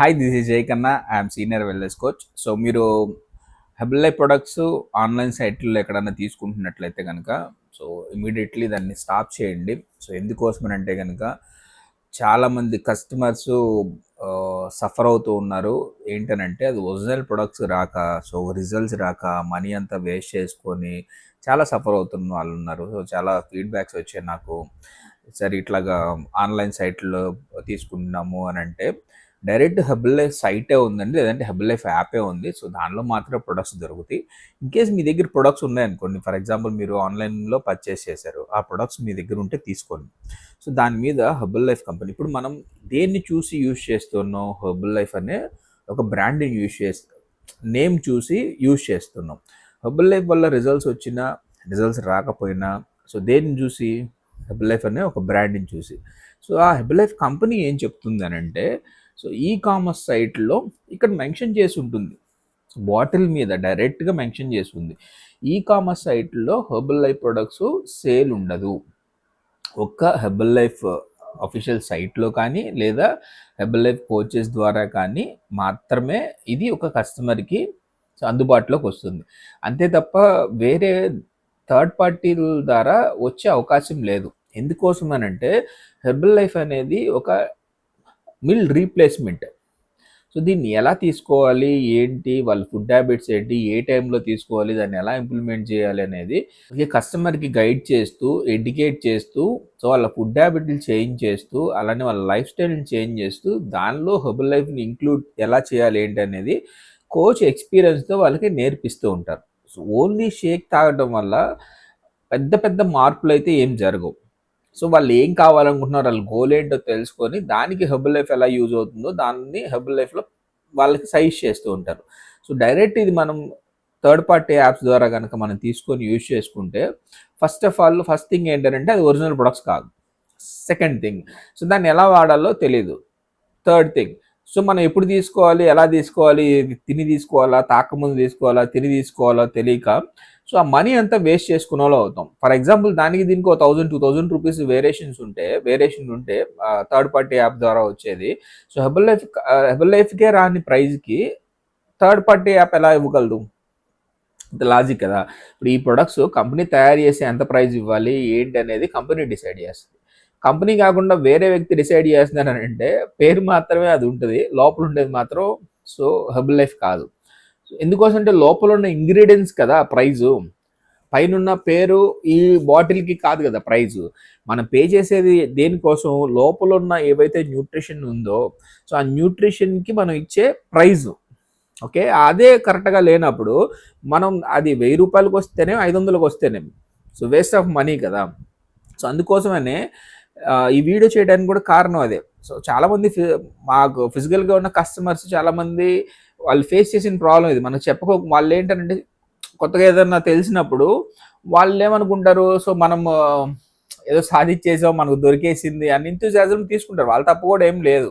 Hi, this is జై కన్నా. I'm senior wellness coach. So మీరు హెర్బల్ లైఫ్ ప్రొడక్ట్స్ ఆన్లైన్ సైట్లో ఎక్కడన్నా తీసుకుంటున్నట్లయితే కనుక సో ఇమీడియట్లీ దాన్ని స్టాప్ చేయండి. సో ఎందుకోసమని అంటే కనుక చాలామంది కస్టమర్స్ సఫర్ అవుతూ ఉన్నారు. ఏంటనంటే అది ఒరిజినల్ ప్రొడక్ట్స్ రాక, సో రిజల్ట్స్ రాక మనీ అంతా వేస్ట్ చేసుకొని చాలా సఫర్ అవుతున్న వాళ్ళు ఉన్నారు. సో చాలా ఫీడ్బ్యాక్స్ వచ్చాయి నాకు. సరే ఇట్లాగా ఆన్లైన్ సైట్లో తీసుకుంటున్నాము అని అంటే డైరెక్ట్ హెర్బల్ లైఫ్ సైటే ఉందండి, లేదంటే హెర్బల్ లైఫ్ యాపే ఉంది. సో దానిలో మాత్రమే ప్రొడక్ట్స్ దొరుకుతాయి. ఇన్కేస్ మీ దగ్గర ప్రొడక్ట్స్ ఉన్నాయనుకోండి, ఫర్ ఎగ్జాంపుల్ మీరు ఆన్లైన్లో పర్చేస్ చేశారు, ఆ ప్రొడక్ట్స్ మీ దగ్గర ఉంటే తీసుకోండి. సో దాని మీద హెర్బల్ లైఫ్ కంపెనీ, ఇప్పుడు మనం దేన్ని చూసి యూజ్ చేస్తున్నాం, హెర్బల్ లైఫ్ అనే ఒక బ్రాండ్ని నేమ్ చూసి యూజ్ చేస్తున్నాం. హెర్బల్ లైఫ్ వల్ల రిజల్ట్స్ వచ్చినా రిజల్ట్స్ రాకపోయినా సో దేన్ని చూసి, హెర్బల్ లైఫ్ అనే ఒక బ్రాండ్ని చూసి. సో ఆ హెర్బల్ లైఫ్ కంపెనీ ఏం చెప్తుంది అని అంటే, సో ఈ కామర్స్ సైట్లో ఇక్కడ మెన్షన్ చేసి ఉంటుంది, బాటిల్ మీద డైరెక్ట్గా మెన్షన్ చేసి ఉంది, ఈ కామర్స్ సైట్లో హెర్బల్ లైఫ్ ప్రొడక్ట్స్ సేల్ ఉండదు. ఒక్క హెర్బల్ లైఫ్ అఫీషియల్ సైట్లో కానీ లేదా హెర్బల్ లైఫ్ కోచెస్ ద్వారా కానీ మాత్రమే ఇది ఒక కస్టమర్కి అందుబాటులోకి వస్తుంది. అంతే తప్ప వేరే థర్డ్ పార్టీల ద్వారా వచ్చే అవకాశం లేదు. ఎందుకోసం అని అంటే హెర్బల్ లైఫ్ అనేది ఒక మీల్ రీప్లేస్మెంట్. సో దీన్ని ఎలా తీసుకోవాలి, ఏంటి వాళ్ళ ఫుడ్ హ్యాబిట్స్ ఏంటి, ఏ టైంలో తీసుకోవాలి, దాన్ని ఎలా ఇంప్లిమెంట్ చేయాలి అనేది కస్టమర్కి గైడ్ చేస్తూ, ఎడ్యుకేట్ చేస్తూ, సో వాళ్ళ ఫుడ్ హ్యాబిట్లు చేంజ్ చేస్తూ, అలానే వాళ్ళ లైఫ్ స్టైల్ని చేంజ్ చేస్తూ, దానిలో హెర్బల్ లైఫ్ని ఇంక్లూడ్ ఎలా చేయాలి ఏంటి అనేది కోచ్ ఎక్స్పీరియన్స్తో వాళ్ళకి నేర్పిస్తూ ఉంటారు. సో ఓన్లీ షేక్ తాగడం వల్ల పెద్ద పెద్ద మార్పులు అయితే ఏం జరగవు. సో వాళ్ళు ఏం కావాలనుకుంటున్నారు, వాళ్ళ గోల్ ఏంటో తెలుసుకొని దానికి హెర్బల్ లైఫ్ ఎలా యూజ్ అవుతుందో దాన్ని హెర్బల్ లైఫ్లో వాళ్ళకి సజెస్ట్ చేస్తూ ఉంటారు. సో డైరెక్ట్ ఇది మనం థర్డ్ పార్టీ యాప్స్ ద్వారా కనుక మనం తీసుకొని యూజ్ చేసుకుంటే ఫస్ట్ థింగ్ ఏంటంటే అది ఒరిజినల్ ప్రొడక్ట్స్ కాదు. సెకండ్ థింగ్, సో దాన్ని ఎలా వాడాలో తెలీదు. థర్డ్ థింగ్, సో మనం ఎప్పుడు తీసుకోవాలి, ఎలా తీసుకోవాలి, తిని తీసుకోవాలా, తాకముందు తీసుకోవాలా, తిని తీసుకోవాలా తెలియక సో ఆ మనీ అంతా వేస్ట్ చేసుకునే వాళ్ళు అవుతాం. ఫర్ ఎగ్జాంపుల్ దీనికి 1000-2000 రూపీస్ వేరియేషన్ ఉంటే థర్డ్ పార్టీ యాప్ ద్వారా వచ్చేది. సో హెర్బల్ లైఫ్కే రాని ప్రైజ్కి థర్డ్ పార్టీ యాప్ ఎలా ఇవ్వగలదు? లాజిక్ కదా. ఇప్పుడు ఈ ప్రొడక్ట్స్ కంపెనీ తయారు చేసి ఎంత ప్రైస్ ఇవ్వాలి ఏంటి అనేది కంపెనీ డిసైడ్ చేస్తుంది. కంపెనీ కాకుండా వేరే వ్యక్తి డిసైడ్ చేస్తున్నారని అంటే పేరు మాత్రమే అది ఉంటుంది, లోపల ఉండేది మాత్రం సో హెర్బల్ లైఫ్ కాదు. ఎందుకోసం అంటే లోపల ఉన్న ఇంగ్రీడియంట్స్ కదా ప్రైజు, పైన పేరు ఈ బాటిల్కి కాదు కదా ప్రైజు. మనం పే చేసేది దేనికోసం, లోపల ఉన్న ఏవైతే న్యూట్రిషన్ ఉందో సో ఆ న్యూట్రిషన్కి మనం ఇచ్చే ప్రైజు. ఓకే, అదే కరెక్ట్గా లేనప్పుడు మనం అది 1000 రూపాయలకు వస్తేనే 500కి వస్తేనే సో వేస్ట్ ఆఫ్ మనీ కదా. సో అందుకోసమనే ఈ వీడియో చేయడానికి కూడా కారణం అదే. సో చాలామంది మాకు ఫిజికల్గా ఉన్న కస్టమర్స్ చాలామంది వాళ్ళు ఫేస్ చేసిన ప్రాబ్లం ఇది. మనకు వాళ్ళు ఏంటంటే కొత్తగా ఏదన్నా తెలిసినప్పుడు వాళ్ళు ఏమనుకుంటారు, సో మనం ఏదో సాధించేసాం, మనకు దొరికేసింది అని ఎంతూజియాజం తీసుకుంటారు. వాళ్ళ తప్పు కూడా ఏం లేదు.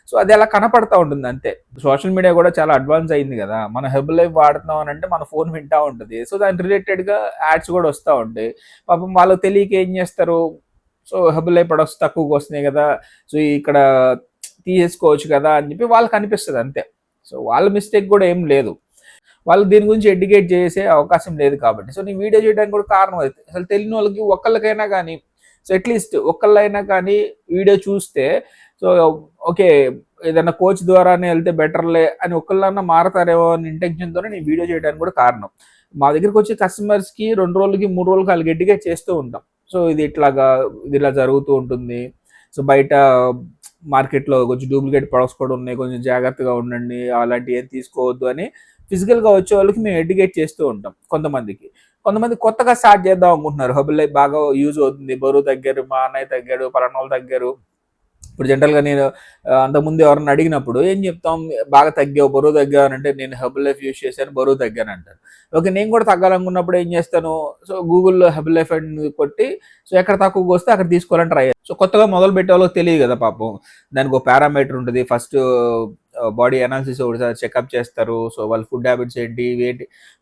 సో అది అలా కనపడతా ఉంటుంది అంతే. సోషల్ మీడియా కూడా చాలా అడ్వాన్స్ అయింది కదా. మనం హెర్బల్ లైఫ్ వాడుతున్నాం అని అంటే మన ఫోన్ వింటూ ఉంటుంది. సో దాని రిలేటెడ్గా యాడ్స్ కూడా వస్తూ ఉంటాయి. పాపం వాళ్ళకి తెలియక ఏం చేస్తారు, సో హెర్బల్ లైఫ్ ప్రొడక్ట్స్ తక్కువగా వస్తున్నాయి కదా, సో ఇక్కడ తీసేసుకోవచ్చు కదా అని చెప్పి వాళ్ళకి అనిపిస్తుంది అంతే. సో వాళ్ళ మిస్టేక్ కూడా ఏం లేదు, వాళ్ళు దీని గురించి ఎడ్యుకేట్ చేసే అవకాశం లేదు కాబట్టి. సో నేను వీడియో చేయడానికి కూడా కారణం అవుతుంది. అసలు తెలియని వాళ్ళకి ఒక్కళ్ళకైనా కానీ, సో అట్లీస్ట్ ఒక్కళ్ళైనా కానీ వీడియో చూస్తే సో ఓకే ఏదైనా కోచ్ ద్వారానే వెళ్తే బెటర్లే అని ఒక్కళ్ళన్నా మారతారేమో అని ఇంటెన్షన్తోనే నేను వీడియో చేయడానికి కూడా కారణం. మా దగ్గరికి వచ్చే కస్టమర్స్కి 2 రోజులకి 3 రోజులకి వాళ్ళకి ఎడ్యుకేట్ చేస్తూ ఉంటాం. సో ఇది ఇలా జరుగుతూ ఉంటుంది. సో బయట మార్కెట్లో కొంచెం డూప్లికేట్ ప్రొడక్ట్స్ కూడా ఉన్నాయి, కొంచెం జాగ్రత్తగా ఉండండి, అలాంటివి ఏం తీసుకోవద్దు అని ఫిజికల్గా వచ్చే వాళ్ళకి మేము ఎడ్యుకేట్ చేస్తూ ఉంటాం. కొంతమంది కొత్తగా స్టార్ట్ చేద్దాం అనుకుంటున్నారు, హెర్బల్ లైఫ్ బాగా యూజ్ అవుతుంది, బరువు తగ్గారు, మా అన్నయ్య తగ్గాడు, పలానోళ్ళు తగ్గారు. ఇప్పుడు జనరల్గా నేను అంతకుముందు ఎవరన్నా అడిగినప్పుడు ఏం చెప్తాం, బాగా తగ్గావు, బరువు తగ్గావు అని అంటే నేను హెర్బల్ లైఫ్ యూజ్ చేశాను, బరువు తగ్గాను అంటారు. ఓకే, నేను కూడా తగ్గాలనుకున్నప్పుడు ఏం చేస్తాను, సో గూగుల్లో హెర్బల్ లైఫ్ అని కొట్టి సో ఎక్కడ తక్కువగా వస్తే అక్కడ తీసుకోవాలని ట్రై. సో కొత్తగా మొదలు పెట్టే వాళ్ళకి తెలియదు కదా పాపం, దానికి ఒక పారామీటర్ ఉంటుంది. ఫస్ట్ బాడీ అనాలిసిస్ ఒకసారి చెకప్ చేస్తారు. సో వాళ్ళ ఫుడ్ హ్యాబిట్స్ ఏంటి,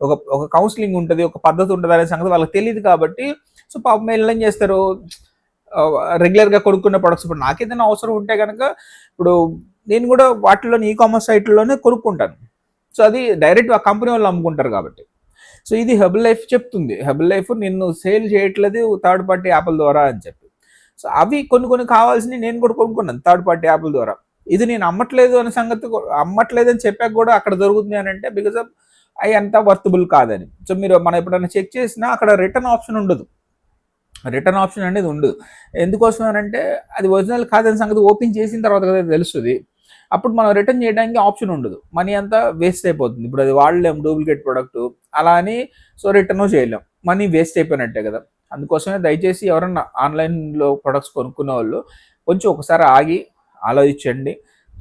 ఒక కౌన్సిలింగ్ ఉంటుంది, ఒక పద్ధతి ఉంటుంది అనే సంగతి వాళ్ళకి తెలియదు కాబట్టి సో పాపం వీళ్ళు ఏం చేస్తారు, రెగ్యులర్గా కొనుక్కున్న ప్రొడక్ట్స్. ఇప్పుడు నాకేదైనా అవసరం ఉంటే కనుక ఇప్పుడు నేను కూడా వాటిలోని కామర్స్ సైట్లలోనే కొనుక్కుంటాను. సో అది డైరెక్ట్ ఆ కంపెనీ వాళ్ళు అమ్ముకుంటారు కాబట్టి. సో ఇది హెర్బల్ లైఫ్ చెప్తుంది. హెర్బల్ లైఫ్ నిన్ను సేల్ చేయట్లేదు థర్డ్ పార్టీ యాప్ల ద్వారా అని చెప్పి. సో అవి కొన్ని కావాల్సినవి నేను కూడా కొనుక్కున్నాను థర్డ్ పార్టీ యాప్ల ద్వారా. ఇది నేను అమ్మట్లేదు అనే సంగతి అమ్మట్లేదు అని చెప్పాక కూడా అక్కడ దొరుకుతుంది అని అంటే బికాజ్ ఆఫ్ అవి అంత వర్తబుల్ కాదని. సో మీరు మనం ఎప్పుడైనా చెక్ చేసినా అక్కడ రిటర్న్ ఆప్షన్ ఉండదు. రిటర్న్ ఆప్షన్ అనేది ఉండదు. ఎందుకోసం అని అంటే అది ఒరిజినల్ కాదని సంగతి ఓపెన్ చేసిన తర్వాత కదా తెలుస్తుంది. అప్పుడు మనం రిటర్న్ చేయడానికి ఆప్షన్ ఉండదు. మనీ అంతా వేస్ట్ అయిపోతుంది. ఇప్పుడు అది వాడలేం డూప్లికేట్ ప్రొడక్ట్ అలా అని. సో రిటర్న్ చేయలేం, మనీ వేస్ట్ అయిపోయినట్టే కదా. అందుకోసమే దయచేసి ఎవరన్నా ఆన్లైన్లో ప్రొడక్ట్స్ కొనుక్కునే వాళ్ళు కొంచెం ఒకసారి ఆగి ఆలోచించండి.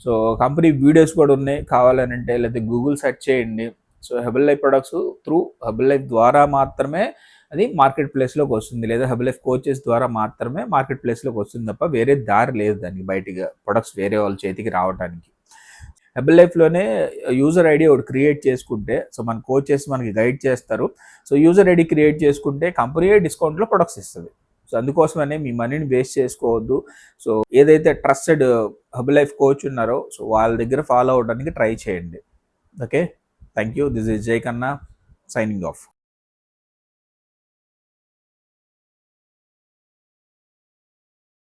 సో కంపెనీ వీడియోస్ కూడా ఉన్నాయి కావాలని అంటే, లేకపోతే గూగుల్ సెర్చ్ చేయండి. So herbal life products through herbal life ద్వారా మాత్రమే అది మార్కెట్ ప్లేస్లోకి వస్తుంది, లేదా హెర్బల్ లైఫ్ కోచెస్ ద్వారా మాత్రమే మార్కెట్ ప్లేస్లోకి వస్తుంది తప్ప వేరే దారి లేదు దానికి బయటికి ప్రొడక్ట్స్ వేరే వాళ్ళ చేతికి రావడానికి. హెర్బల్ లైఫ్లోనే యూజర్ ఐడి ఒకటి క్రియేట్ చేసుకుంటే, సో మన కోచెస్ మనకి గైడ్ చేస్తారు. సో యూజర్ ఐడి క్రియేట్ చేసుకుంటే కంపెనీ డిస్కౌంట్లో ప్రొడక్ట్స్ ఇస్తుంది. సో అందుకోసమనే మీ మనీని వేస్ట్ చేసుకోవద్దు. సో ఏదైతే ట్రస్టెడ్ హెర్బల్ లైఫ్ కోచ్ ఉన్నారో సో వాళ్ళ దగ్గర ఫాలో అవడానికి ట్రై చేయండి. Okay, thank you. This is జై కన్నా సైనింగ్ ఆఫ్.